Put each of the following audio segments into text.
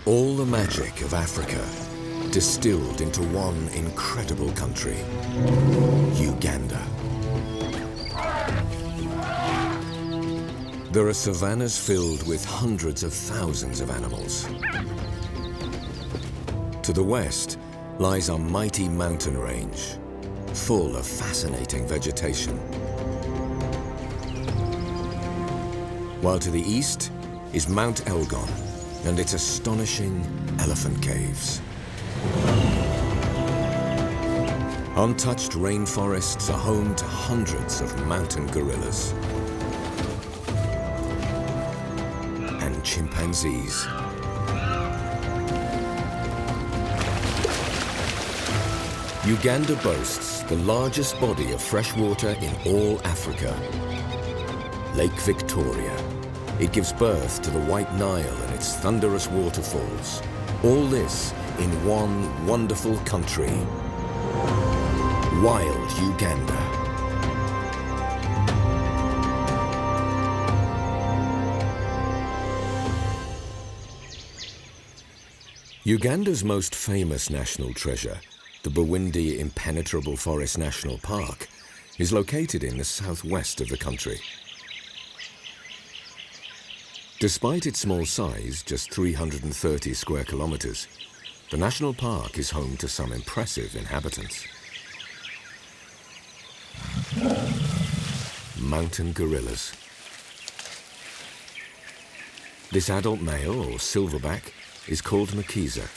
All the magic of Africa distilled into one incredible country, Uganda. There are savannas filled with hundreds of thousands of animals. To the west lies a mighty mountain range, full of fascinating vegetation. While to the east is Mount Elgon and its astonishing elephant caves. Untouched rainforests are home to hundreds of mountain gorillas and chimpanzees. Uganda boasts the largest body of fresh water in all Africa, Lake Victoria. It gives birth to the White Nile and its thunderous waterfalls. All this in one wonderful country, wild Uganda. Uganda's most famous national treasure, the Bwindi Impenetrable Forest National Park, is located in the southwest of the country. Despite its small size, just 330 square kilometers, the national park is home to some impressive inhabitants. Mountain gorillas. This adult male, or silverback, is called Murchison.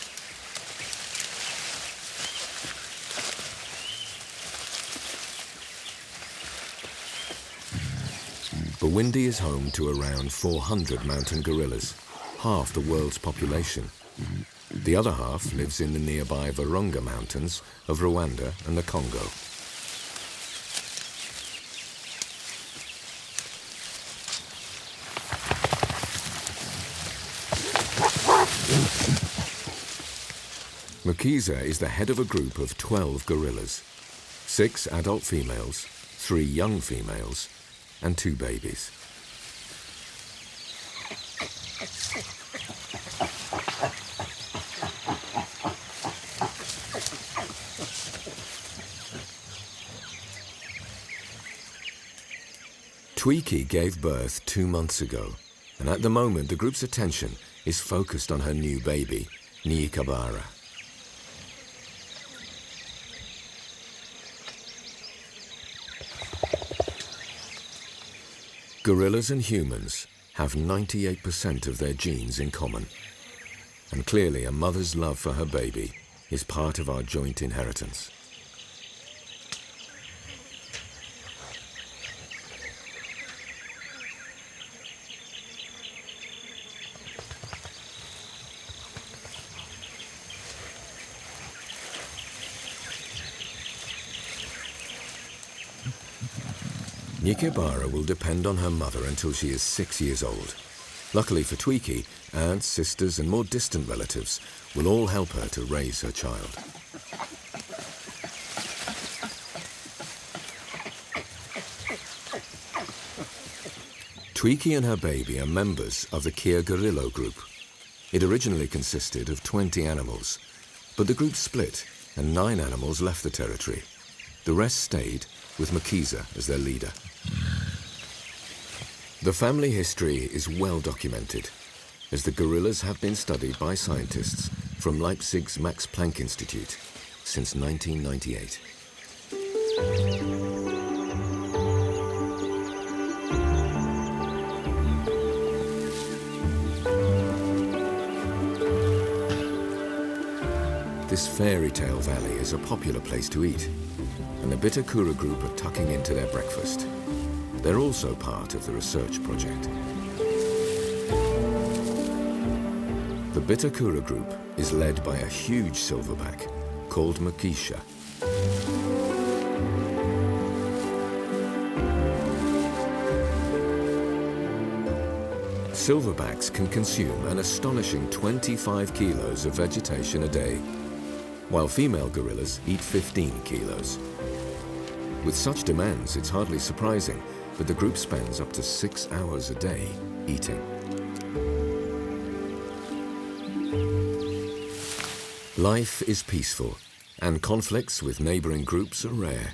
Bwindi is home to around 400 mountain gorillas, half the world's population. The other half lives in the nearby Virunga Mountains of Rwanda and the Congo. Murchison is the head of a group of 12 gorillas, 6 adult females, 3 young females, and 2 babies. Twiki gave birth 2 months ago, and at the moment the group's attention is focused on her new baby, Nyikabara. Gorillas and humans have 98% of their genes in common, and clearly a mother's love for her baby is part of our joint inheritance. Nyikabara will depend on her mother until she is 6 years old. Luckily for Twiki, aunts, sisters and more distant relatives will all help her to raise her child. Twiki and her baby are members of the Kyagurilo group. It originally consisted of 20 animals, but the group split and 9 animals left the territory. The rest stayed, with Murchison as their leader. The family history is well documented, as the gorillas have been studied by scientists from Leipzig's Max Planck Institute since 1998. This fairy tale valley is a popular place to eat, and the Bitakura group are tucking into their breakfast. They're also part of the research project. The Bitakura group is led by a huge silverback called Murchison. Silverbacks can consume an astonishing 25 kilos of vegetation a day, while female gorillas eat 15 kilos. With such demands, it's hardly surprising that the group spends up to 6 hours a day eating. Life is peaceful, and conflicts with neighboring groups are rare,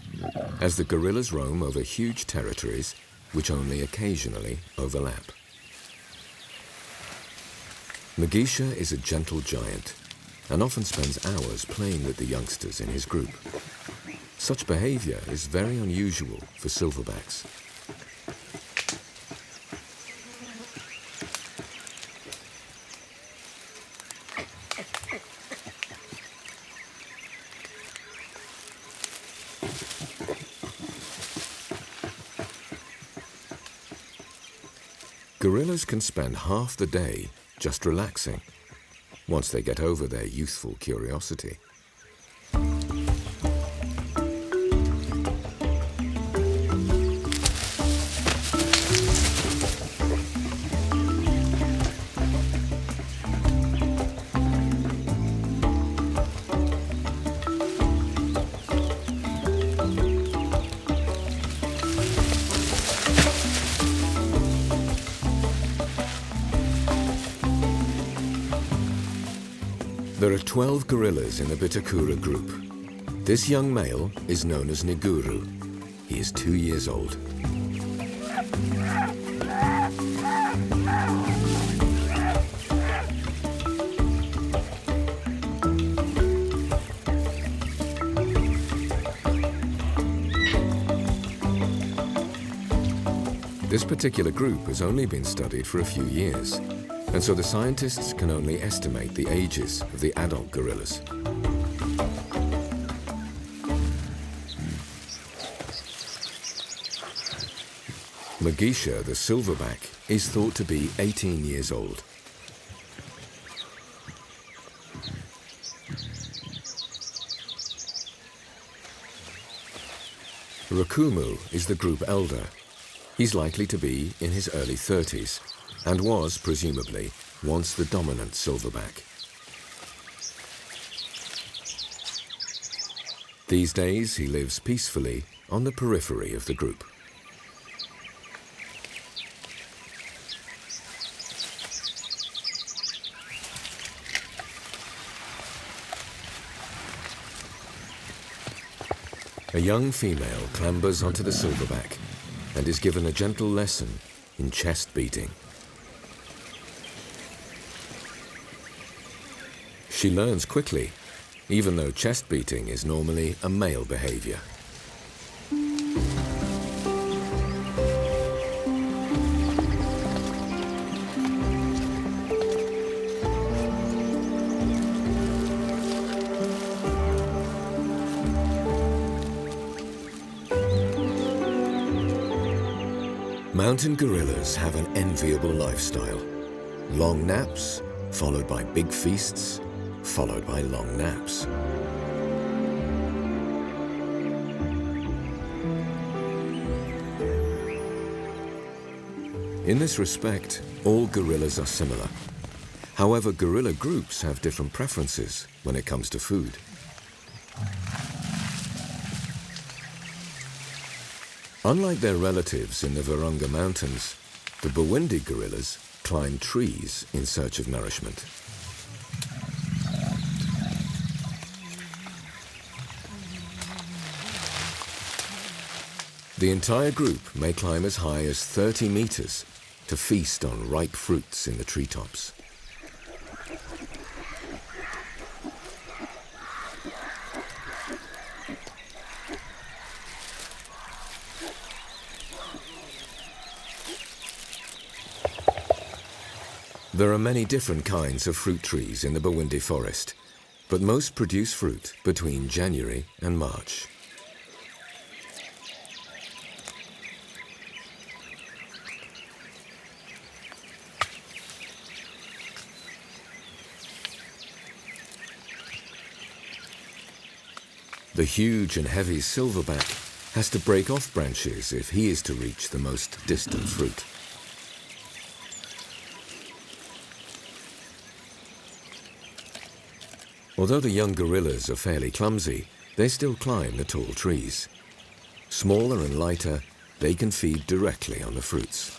as the gorillas roam over huge territories which only occasionally overlap. Mugisha is a gentle giant and often spends hours playing with the youngsters in his group. Such behaviour is very unusual for silverbacks. Gorillas can spend half the day just relaxing, once they get over their youthful curiosity. There are 12 gorillas in the Bitakura group. This young male is known as Nguru. He is 2 years old. This particular group has only been studied for a few years, and so the scientists can only estimate the ages of the adult gorillas. Mugisha, the silverback, is thought to be 18 years old. Rakumu is the group elder. He's likely to be in his early 30s and was, presumably, once the dominant silverback. These days he lives peacefully on the periphery of the group. A young female clambers onto the silverback and is given a gentle lesson in chest beating. She learns quickly, even though chest beating is normally a male behaviour. Mountain gorillas have an enviable lifestyle. Long naps, followed by big feasts, followed by long naps. In this respect, all gorillas are similar. However, gorilla groups have different preferences when it comes to food. Unlike their relatives in the Virunga Mountains, the Bwindi gorillas climb trees in search of nourishment. The entire group may climb as high as 30 meters to feast on ripe fruits in the treetops. There are many different kinds of fruit trees in the Bwindi forest, but most produce fruit between January and March. The huge and heavy silverback has to break off branches if he is to reach the most distant fruit. Although the young gorillas are fairly clumsy, they still climb the tall trees. Smaller and lighter, they can feed directly on the fruits.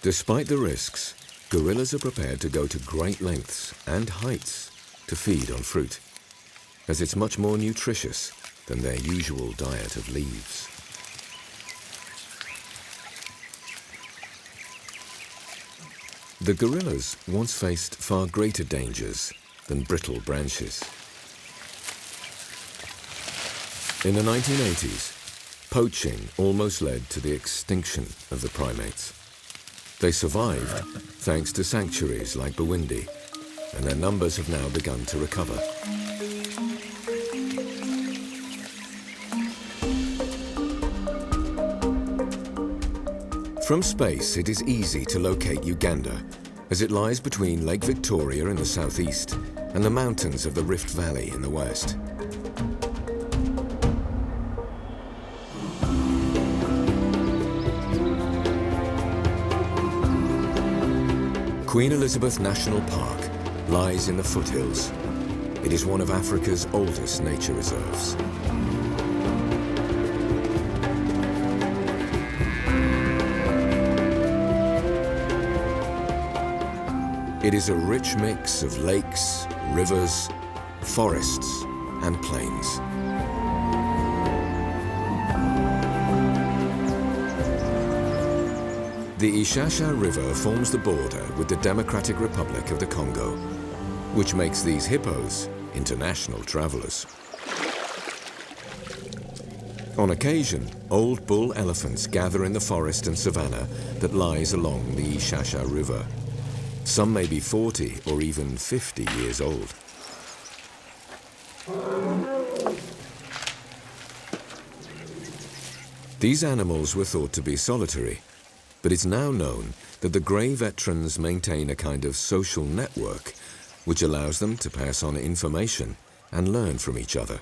Despite the risks, gorillas are prepared to go to great lengths and heights to feed on fruit, as it's much more nutritious than their usual diet of leaves. The gorillas once faced far greater dangers than brittle branches. In the 1980s, poaching almost led to the extinction of the primates. They survived thanks to sanctuaries like Bwindi, and their numbers have now begun to recover. From space, it is easy to locate Uganda, as it lies between Lake Victoria in the southeast and the mountains of the Rift Valley in the west. Queen Elizabeth National Park lies in the foothills. It is one of Africa's oldest nature reserves. It is a rich mix of lakes, rivers, forests, and plains. The Ishasha River forms the border with the Democratic Republic of the Congo, which makes these hippos international travelers. On occasion, old bull elephants gather in the forest and savanna that lies along the Ishasha River. Some may be 40 or even 50 years old. These animals were thought to be solitary, but it's now known that the grey veterans maintain a kind of social network which allows them to pass on information and learn from each other.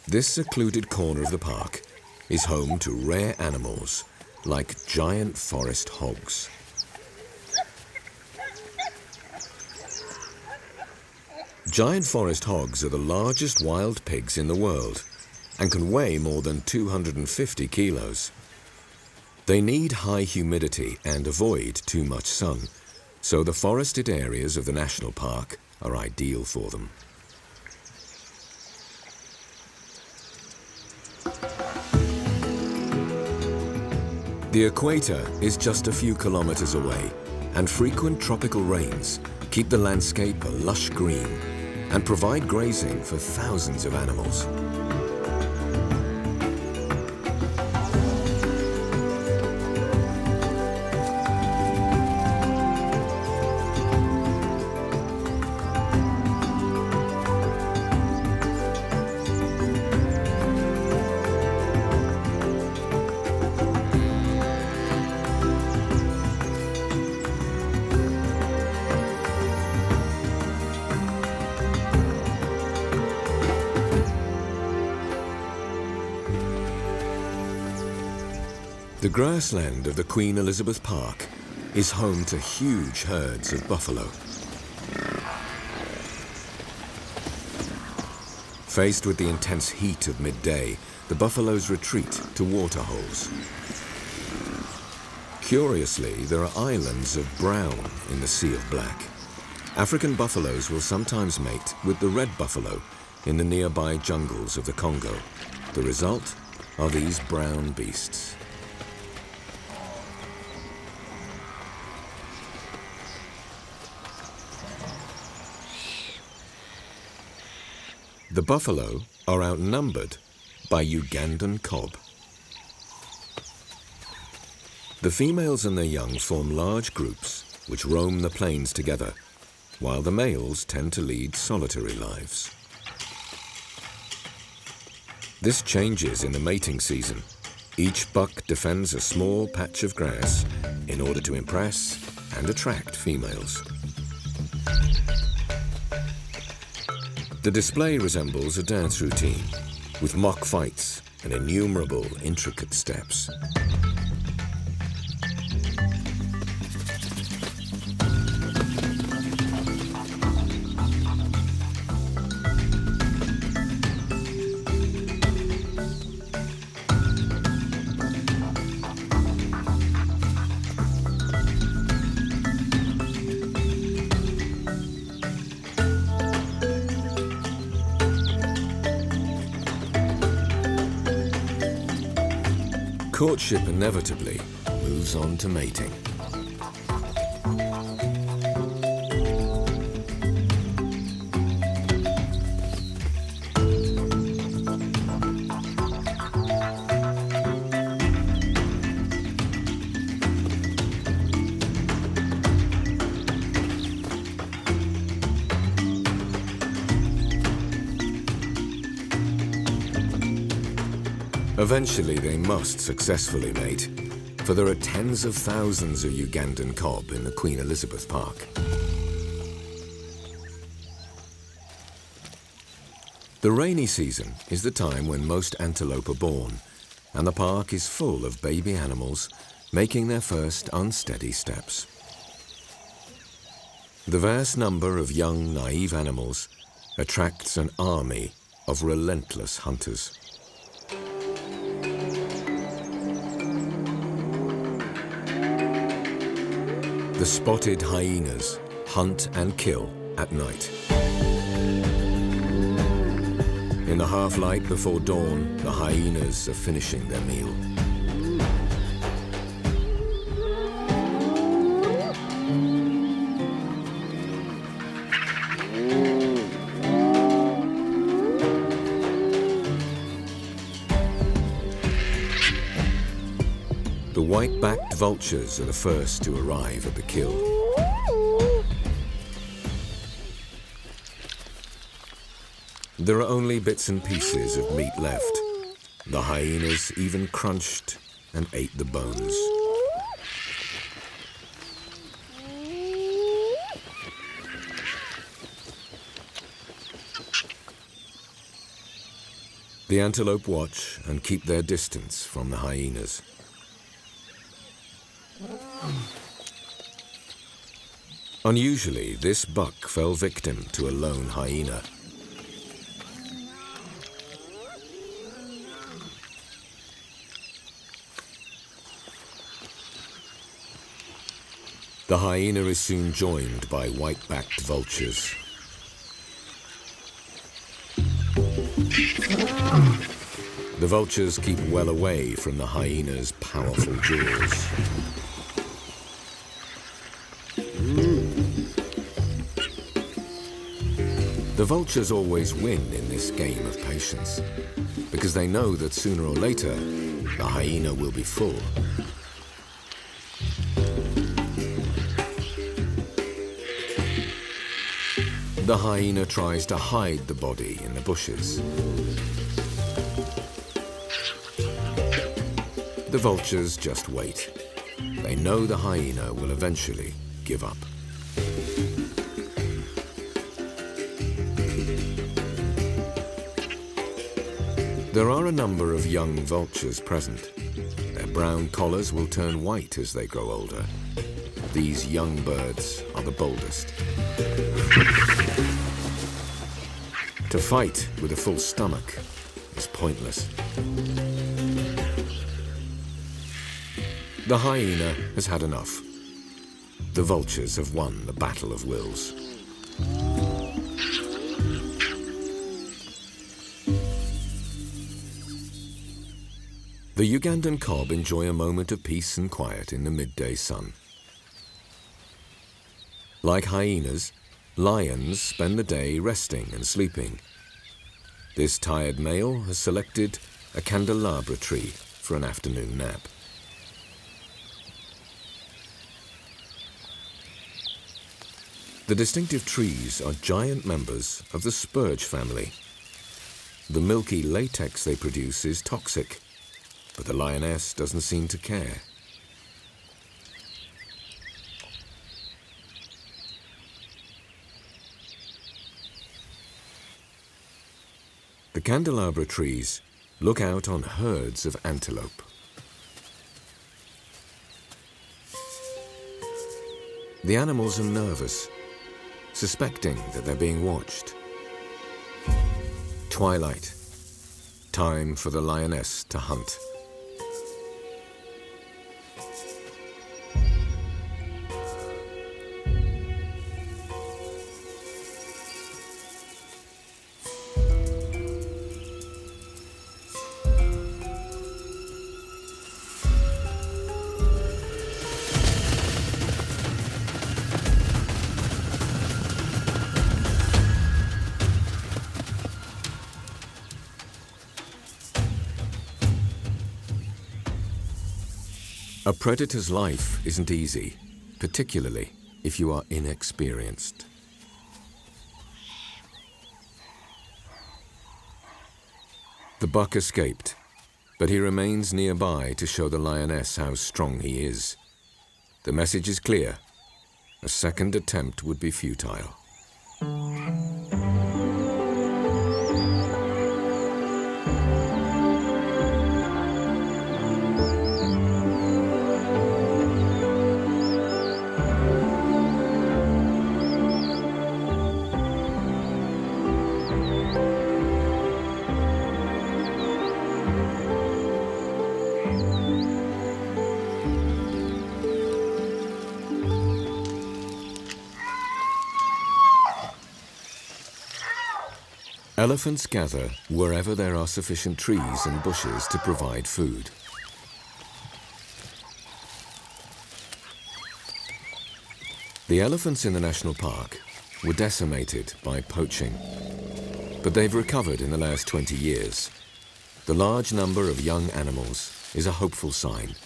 This secluded corner of the park is home to rare animals like giant forest hogs. Giant forest hogs are the largest wild pigs in the world and can weigh more than 250 kilos. They need high humidity and avoid too much sun, so the forested areas of the national park are ideal for them. The equator is just a few kilometers away, and frequent tropical rains keep the landscape a lush green and provide grazing for thousands of animals. The grassland of the Queen Elizabeth Park is home to huge herds of buffalo. Faced with the intense heat of midday, the buffaloes retreat to waterholes. Curiously, there are islands of brown in the Sea of Black. African buffaloes will sometimes mate with the red buffalo in the nearby jungles of the Congo. The result are these brown beasts. The buffalo are outnumbered by Ugandan kob. The females and their young form large groups which roam the plains together, while the males tend to lead solitary lives. This changes in the mating season. Each buck defends a small patch of grass in order to impress and attract females. The display resembles a dance routine, with mock fights and innumerable intricate steps. courtship inevitably moves on to mating. Eventually, they must successfully mate, for there are tens of thousands of Ugandan kob in the Queen Elizabeth Park. The rainy season is the time when most antelope are born, and the park is full of baby animals making their first unsteady steps. The vast number of young, naive animals attracts an army of relentless hunters. The spotted hyenas hunt and kill at night. In the half-light before dawn, the hyenas are finishing their meal. The white-backed vultures are the first to arrive at the kill. There are only bits and pieces of meat left. The hyenas even crunched and ate the bones. The antelope watch and keep their distance from the hyenas. Unusually, this buck fell victim to a lone hyena. The hyena is soon joined by white-backed vultures. The vultures keep well away from the hyena's powerful jaws. The vultures always win in this game of patience, because they know that sooner or later, the hyena will be full. The hyena tries to hide the body in the bushes. The vultures just wait. They know the hyena will eventually give up. There are a number of young vultures present. Their brown collars will turn white as they grow older. These young birds are the boldest. To fight with a full stomach is pointless. The hyena has had enough. The vultures have won the battle of wills. The Ugandan kob enjoy a moment of peace and quiet in the midday sun. Like hyenas, lions spend the day resting and sleeping. This tired male has selected a candelabra tree for an afternoon nap. The distinctive trees are giant members of the spurge family. The milky latex they produce is toxic, but the lioness doesn't seem to care. The candelabra trees look out on herds of antelope. The animals are nervous, suspecting that they're being watched. Twilight, time for the lioness to hunt. A predator's life isn't easy, particularly if you are inexperienced. The buck escaped, but he remains nearby to show the lioness how strong he is. The message is clear. A second attempt would be futile. Elephants gather wherever there are sufficient trees and bushes to provide food. The elephants in the national park were decimated by poaching, but they've recovered in the last 20 years. The large number of young animals is a hopeful sign.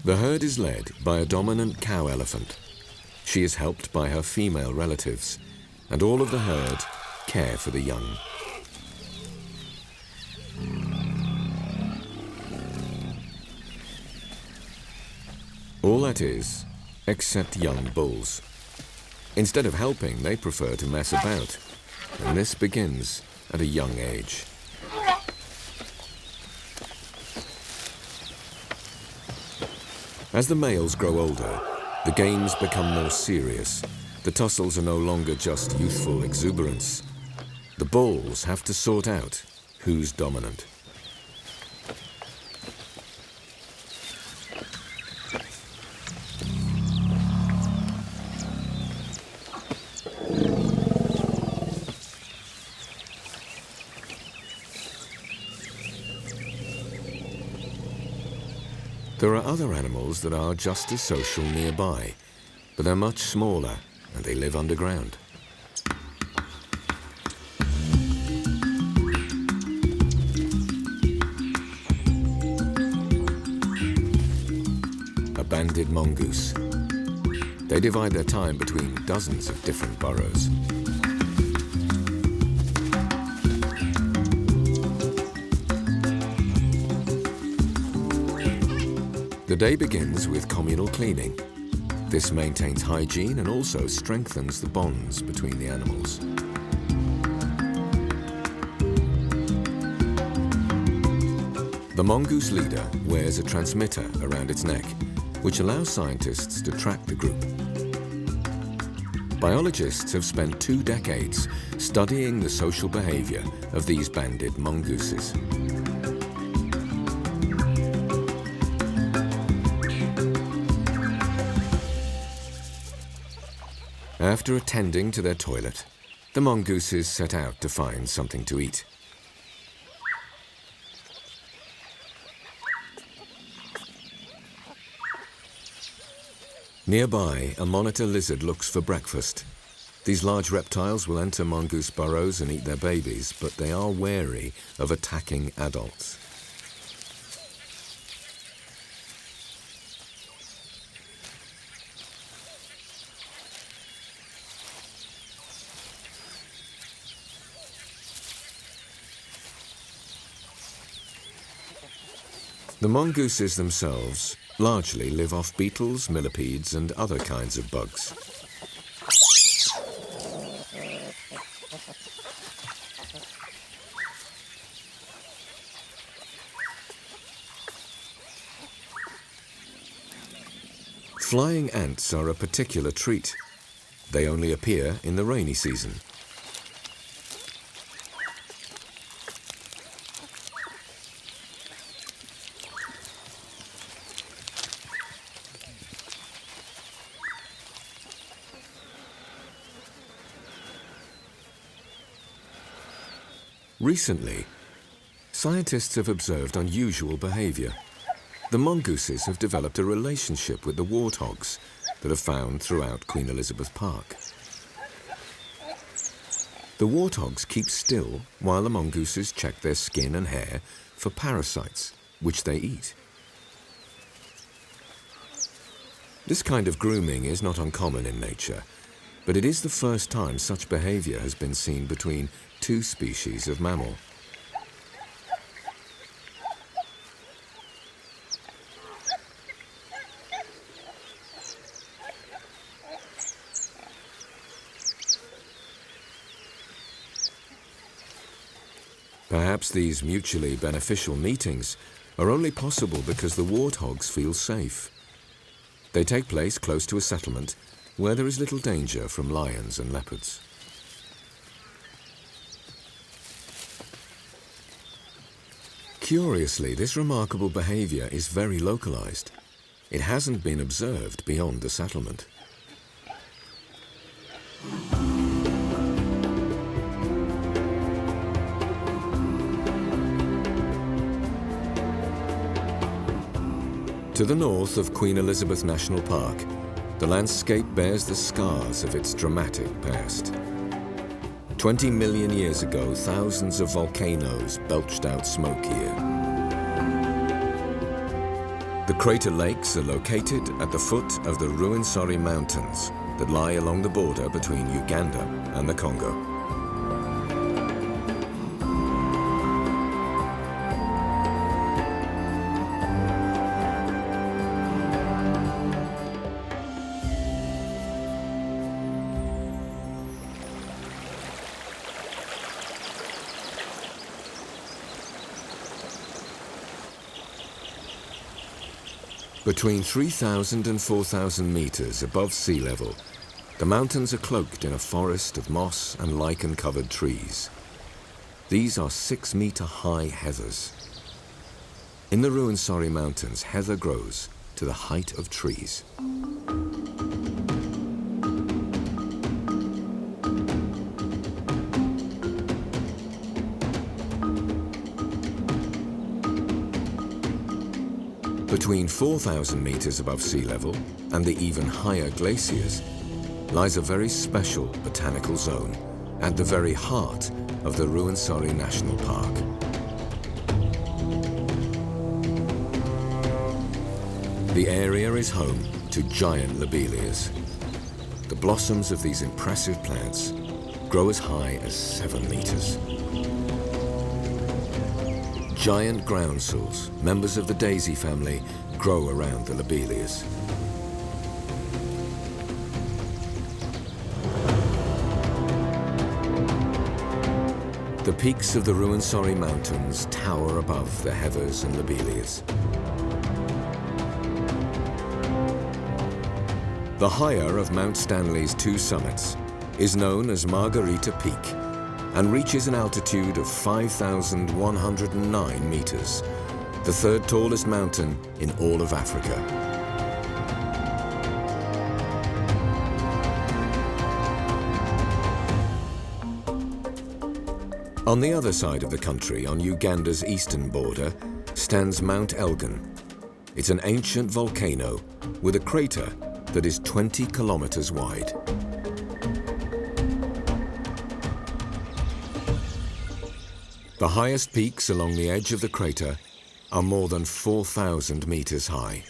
The herd is led by a dominant cow elephant. She is helped by her female relatives, and all of the herd care for the young. All that is, except young bulls. Instead of helping, they prefer to mess about, and this begins at a young age. As the males grow older, the games become more serious. The tussles are no longer just youthful exuberance. The bulls have to sort out who's dominant. There are other animals that are just as social nearby, but they're much smaller and they live underground. A banded mongoose. They divide their time between dozens of different burrows. The day begins with communal cleaning. This maintains hygiene and also strengthens the bonds between the animals. The mongoose leader wears a transmitter around its neck, which allows scientists to track the group. Biologists have spent 2 decades studying the social behaviour of these banded mongooses. After attending to their toilet, the mongooses set out to find something to eat. Nearby, a monitor lizard looks for breakfast. These large reptiles will enter mongoose burrows and eat their babies, but they are wary of attacking adults. The mongooses themselves largely live off beetles, millipedes, and other kinds of bugs. Flying ants are a particular treat. They only appear in the rainy season. Recently, scientists have observed unusual behaviour. The mongooses have developed a relationship with the warthogs that are found throughout Queen Elizabeth Park. The warthogs keep still while the mongooses check their skin and hair for parasites, which they eat. This kind of grooming is not uncommon in nature, but it is the first time such behaviour has been seen between two species of mammal. Perhaps these mutually beneficial meetings are only possible because the warthogs feel safe. They take place close to a settlement where there is little danger from lions and leopards. Curiously, this remarkable behaviour is very localised. It hasn't been observed beyond the settlement. To the north of Queen Elizabeth National Park, the landscape bears the scars of its dramatic past. 20 million years ago, thousands of volcanoes belched out smoke here. The crater lakes are located at the foot of the Rwenzori Mountains that lie along the border between Uganda and the Congo. Between 3,000 and 4,000 meters above sea level, the mountains are cloaked in a forest of moss and lichen-covered trees. These are 6-meter-high heathers. In the Rwenzori Mountains, heather grows to the height of trees. Between 4,000 meters above sea level and the even higher glaciers lies a very special botanical zone at the very heart of the Rwenzori National Park. The area is home to giant lobelias. The blossoms of these impressive plants grow as high as 7 meters. Giant groundsels, members of the daisy family, grow around the lobelias. The peaks of the Rwenzori Mountains tower above the heathers and lobelias. The higher of Mount Stanley's 2 summits is known as Margarita Peak and reaches an altitude of 5,109 meters, the 3rd tallest mountain in all of Africa. On the other side of the country, on Uganda's eastern border, stands Mount Elgon. It's an ancient volcano with a crater that is 20 kilometers wide. The highest peaks along the edge of the crater are more than 4,000 meters high.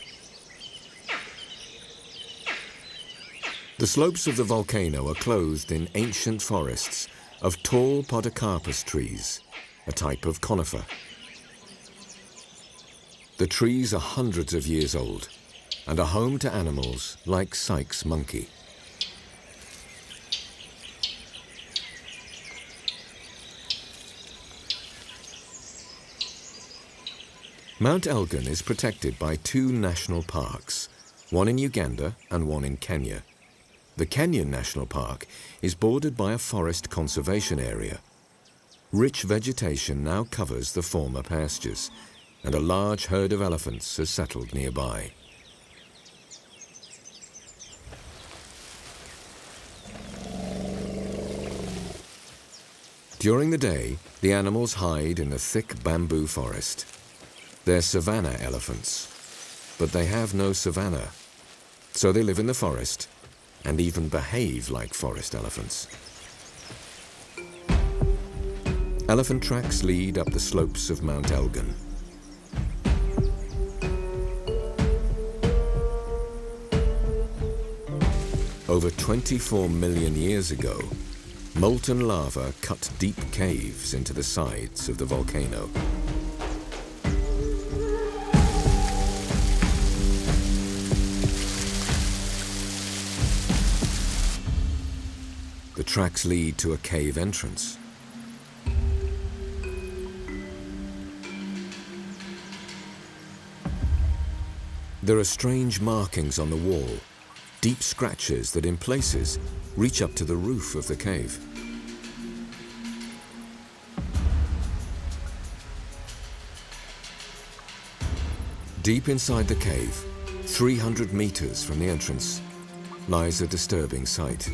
The slopes of the volcano are clothed in ancient forests of tall podocarpus trees, a type of conifer. The trees are hundreds of years old and are home to animals like Sykes' monkey. Mount Elgon is protected by 2 national parks, one in Uganda and one in Kenya. The Kenyan National Park is bordered by a forest conservation area. Rich vegetation now covers the former pastures, and a large herd of elephants has settled nearby. During the day, the animals hide in the thick bamboo forest. They're savanna elephants, but they have no savanna, so they live in the forest and even behave like forest elephants. Elephant tracks lead up the slopes of Mount Elgon. Over 24 million years ago, molten lava cut deep caves into the sides of the volcano. The tracks lead to a cave entrance. There are strange markings on the wall, deep scratches that in places reach up to the roof of the cave. Deep inside the cave, 300 meters from the entrance, lies a disturbing sight: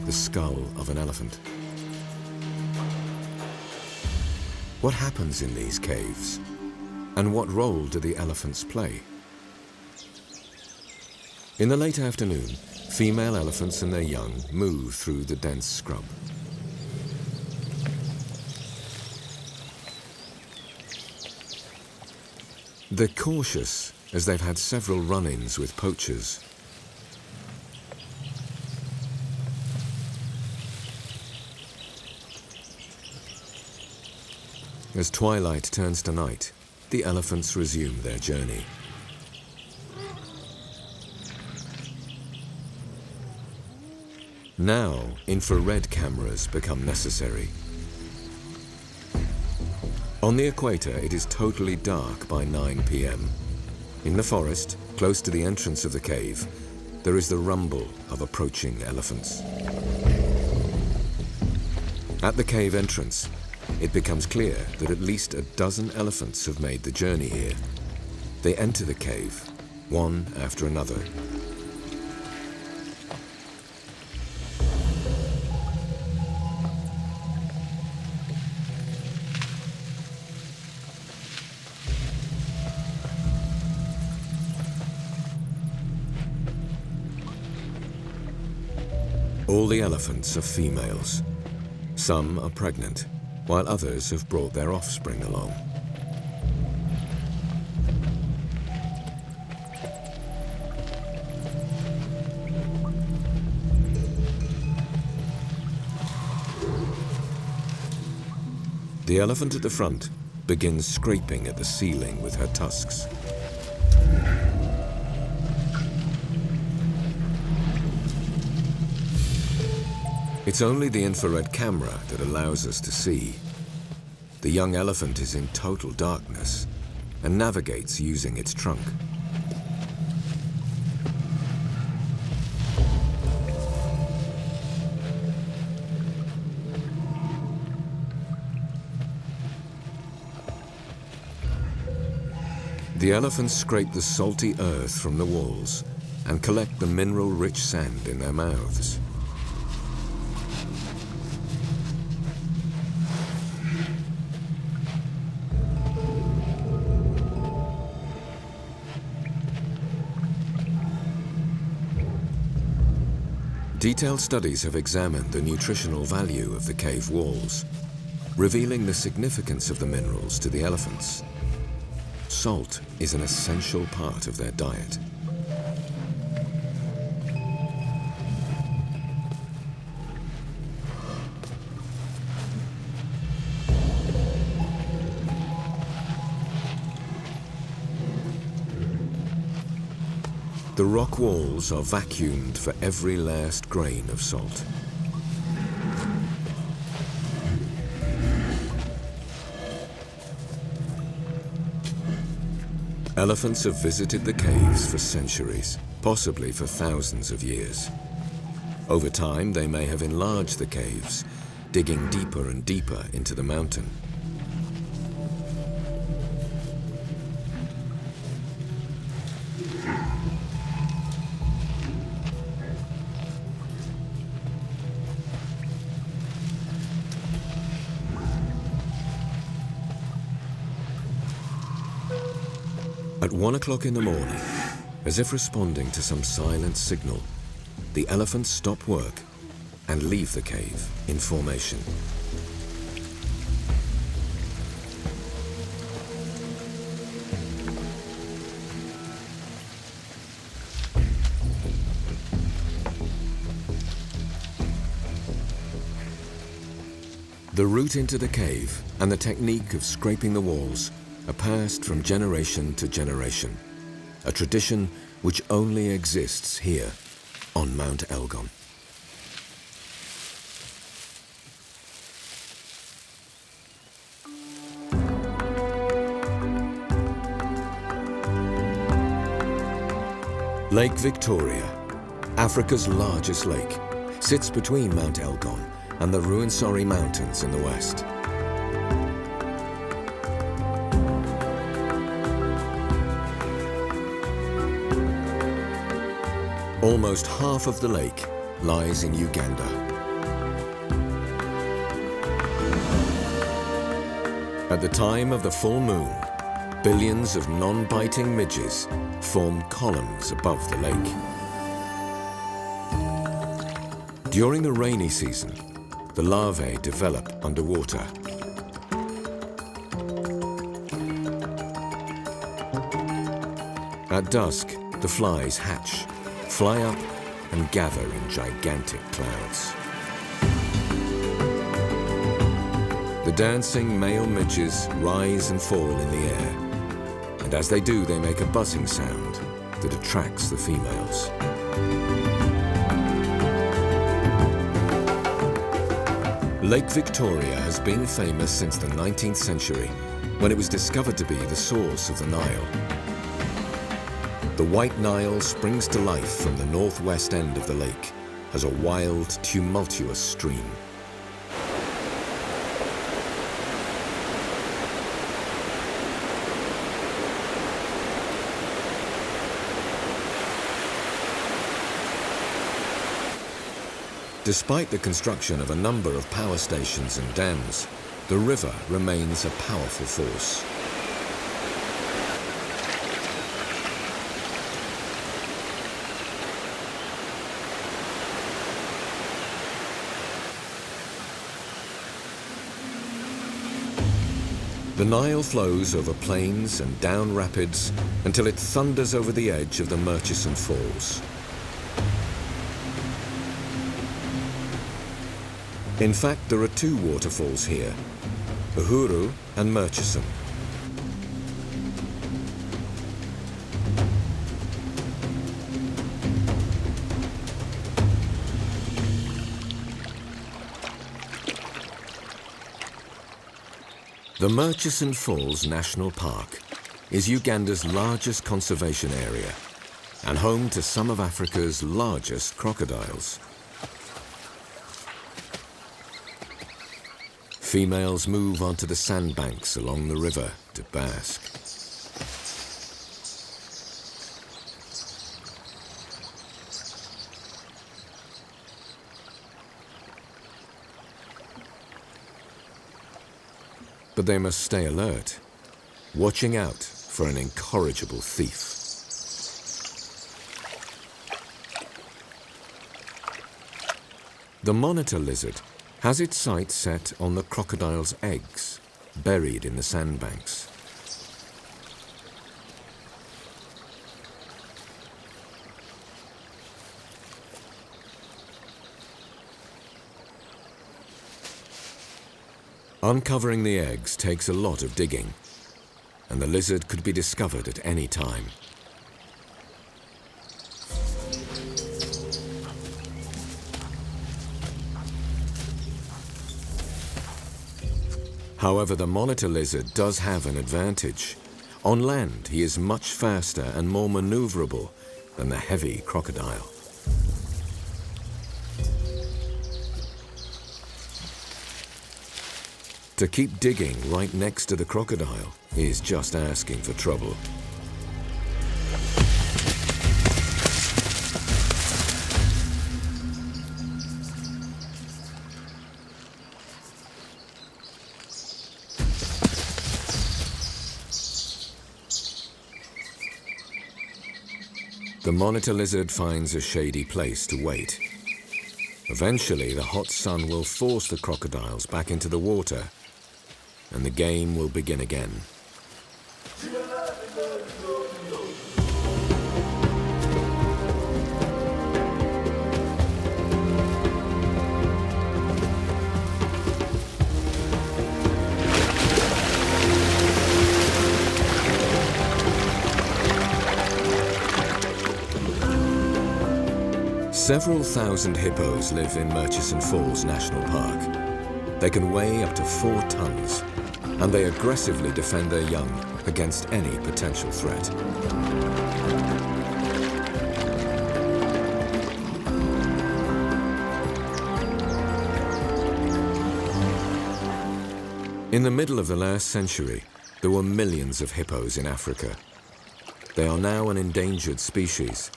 the skull of an elephant. What happens in these caves? And what role do the elephants play? In the late afternoon, female elephants and their young move through the dense scrub. They're cautious, as they've had several run-ins with poachers. As twilight turns to night, the elephants resume their journey. Now, infrared cameras become necessary. On the equator, it is totally dark by 9 p.m. In the forest, close to the entrance of the cave, there is the rumble of approaching elephants. At the cave entrance, it becomes clear that at least a dozen elephants have made the journey here. They enter the cave, one after another. All the elephants are females. Some are pregnant, while others have brought their offspring along. The elephant at the front begins scraping at the ceiling with her tusks. It's only the infrared camera that allows us to see. The young elephant is in total darkness and navigates using its trunk. The elephants scrape the salty earth from the walls and collect the mineral-rich sand in their mouths. Detailed studies have examined the nutritional value of the cave walls, revealing the significance of the minerals to the elephants. Salt is an essential part of their diet. The rock walls are vacuumed for every last grain of salt. Elephants have visited the caves for centuries, possibly for thousands of years. Over time, they may have enlarged the caves, digging deeper and deeper into the mountain. At 1 o'clock in the morning, as if responding to some silent signal, the elephants stop work and leave the cave in formation. The route into the cave and the technique of scraping the walls are passed from generation to generation, a tradition which only exists here on Mount Elgon. Lake Victoria, Africa's largest lake, sits between Mount Elgon and the Rwenzori Mountains in the west. Almost half of the lake lies in Uganda. At the time of the full moon, billions of non-biting midges form columns above the lake. During the rainy season, the larvae develop underwater. At dusk, the flies hatch, fly up and gather in gigantic clouds. The dancing male midges rise and fall in the air, and as they do, they make a buzzing sound that attracts the females. Lake Victoria has been famous since the 19th century, when it was discovered to be the source of the Nile. The White Nile springs to life from the northwest end of the lake as a wild, tumultuous stream. Despite the construction of a number of power stations and dams, the river remains a powerful force. The Nile flows over plains and down rapids until it thunders over the edge of the Murchison Falls. In fact, there are two waterfalls here, Uhuru and Murchison. The Murchison Falls National Park is Uganda's largest conservation area and home to some of Africa's largest crocodiles. Females move onto the sandbanks along the river to bask. But they must stay alert, watching out for an incorrigible thief. The monitor lizard has its sights set on the crocodile's eggs, buried in the sandbanks. Uncovering the eggs takes a lot of digging, and the lizard could be discovered at any time. However, the monitor lizard does have an advantage. On land, he is much faster and more maneuverable than the heavy crocodile. To keep digging right next to the crocodile is just asking for trouble. The monitor lizard finds a shady place to wait. Eventually, the hot sun will force the crocodiles back into the water, and the game will begin again. Several thousand hippos live in Murchison Falls National Park. They can weigh up to 4 tons, and they aggressively defend their young against any potential threat. In the middle of the last century, there were millions of hippos in Africa. They are now an endangered species,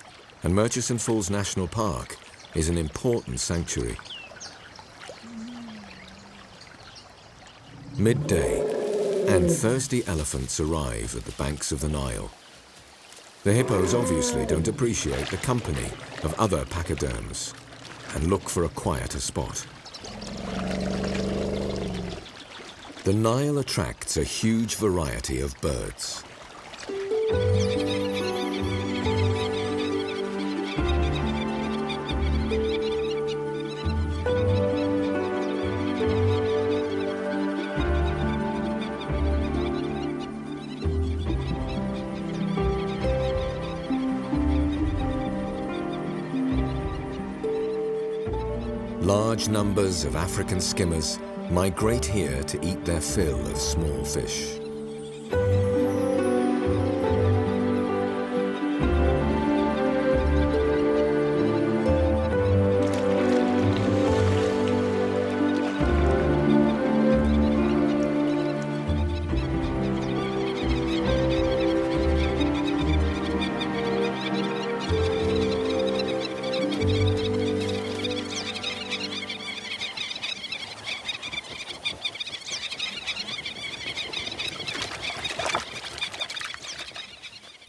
and Murchison Falls National Park is an important sanctuary. Midday, and thirsty elephants arrive at the banks of the Nile. The hippos obviously don't appreciate the company of other pachyderms and look for a quieter spot. The Nile attracts a huge variety of birds. Large numbers of African skimmers migrate here to eat their fill of small fish.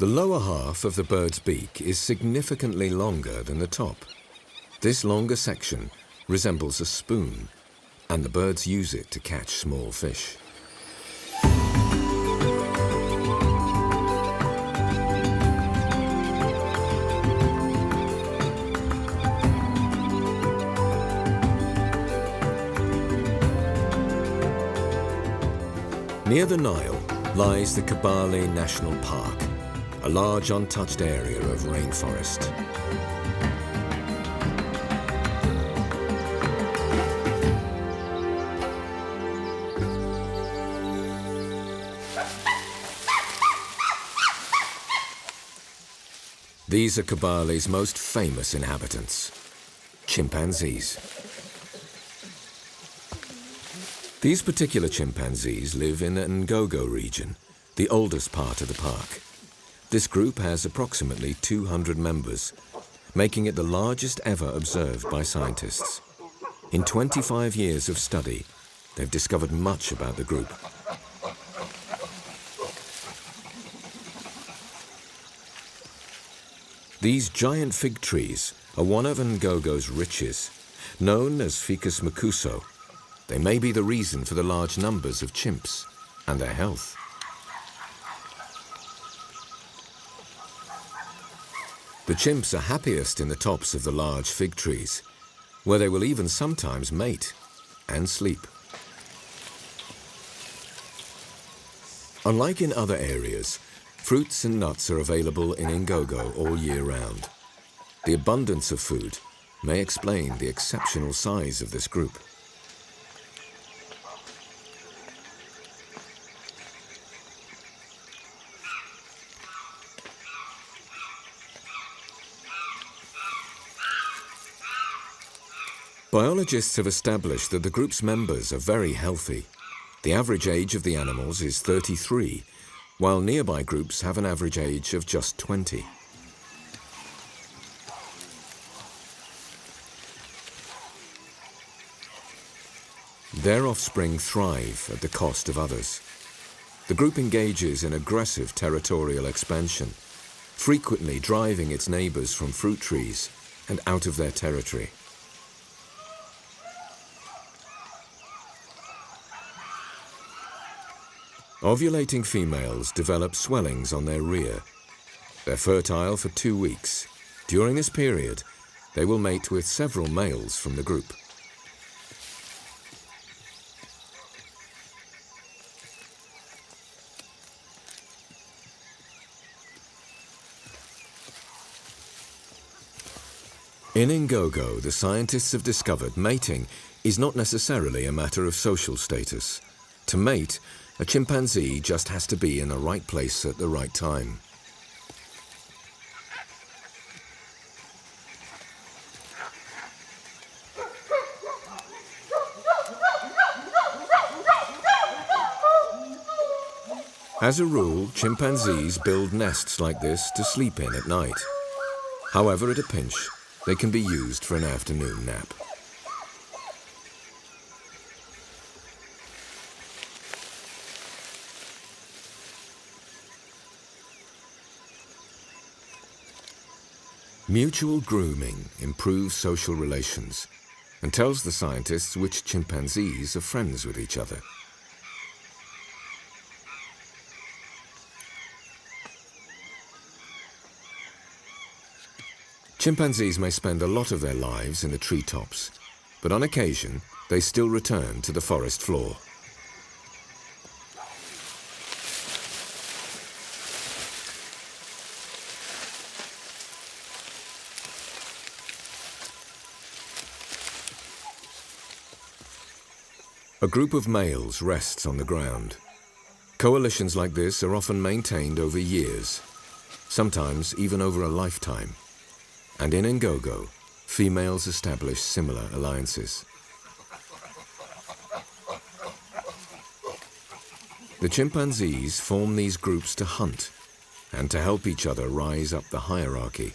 The lower half of the bird's beak is significantly longer than the top. This longer section resembles a spoon, and the birds use it to catch small fish. Near the Nile lies the Kibale National Park, a large untouched area of rainforest. These are Kibale's most famous inhabitants, chimpanzees. These particular chimpanzees live in the Ngogo region, the oldest part of the park. This group has approximately 200 members, making it the largest ever observed by scientists. In 25 years of study, they've discovered much about the group. These giant fig trees are one of Ngogo's riches. Known as Ficus mucuso, they may be the reason for the large numbers of chimps and their health. The chimps are happiest in the tops of the large fig trees, where they will even sometimes mate and sleep. Unlike in other areas, fruits and nuts are available in Ngogo all year round. The abundance of food may explain the exceptional size of this group. Biologists have established that the group's members are very healthy. The average age of the animals is 33, while nearby groups have an average age of just 20. Their offspring thrive at the cost of others. The group engages in aggressive territorial expansion, frequently driving its neighbors from fruit trees and out of their territory. Ovulating females develop swellings on their rear. They're fertile for 2 weeks. During this period, they will mate with several males from the group. In Ngogo, the scientists have discovered mating is not necessarily a matter of social status. To mate, a chimpanzee just has to be in the right place at the right time. As a rule, chimpanzees build nests like this to sleep in at night. However, at a pinch, they can be used for an afternoon nap. Mutual grooming improves social relations and tells the scientists which chimpanzees are friends with each other. Chimpanzees may spend a lot of their lives in the treetops, but on occasion they still return to the forest floor. A group of males rests on the ground. Coalitions like this are often maintained over years, sometimes even over a lifetime. And in Ngogo, females establish similar alliances. The chimpanzees form these groups to hunt and to help each other rise up the hierarchy.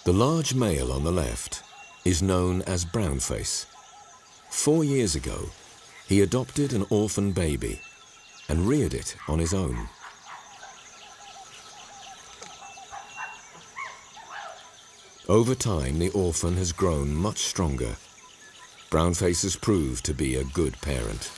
The large male on the left is known as Brownface. 4 years ago, he adopted an orphan baby and reared it on his own. Over time, the orphan has grown much stronger. Brownface has proved to be a good parent.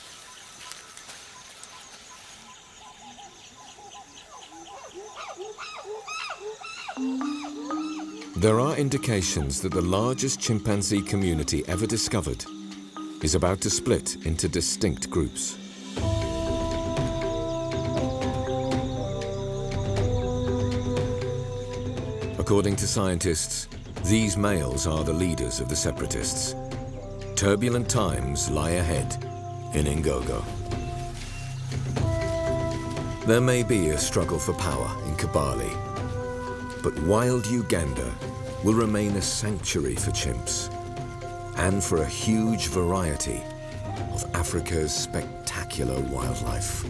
There are indications that the largest chimpanzee community ever discovered is about to split into distinct groups. According to scientists, these males are the leaders of the separatists. Turbulent times lie ahead in Ngogo. There may be a struggle for power in Kibale, but wild Uganda will remain a sanctuary for chimps and for a huge variety of Africa's spectacular wildlife.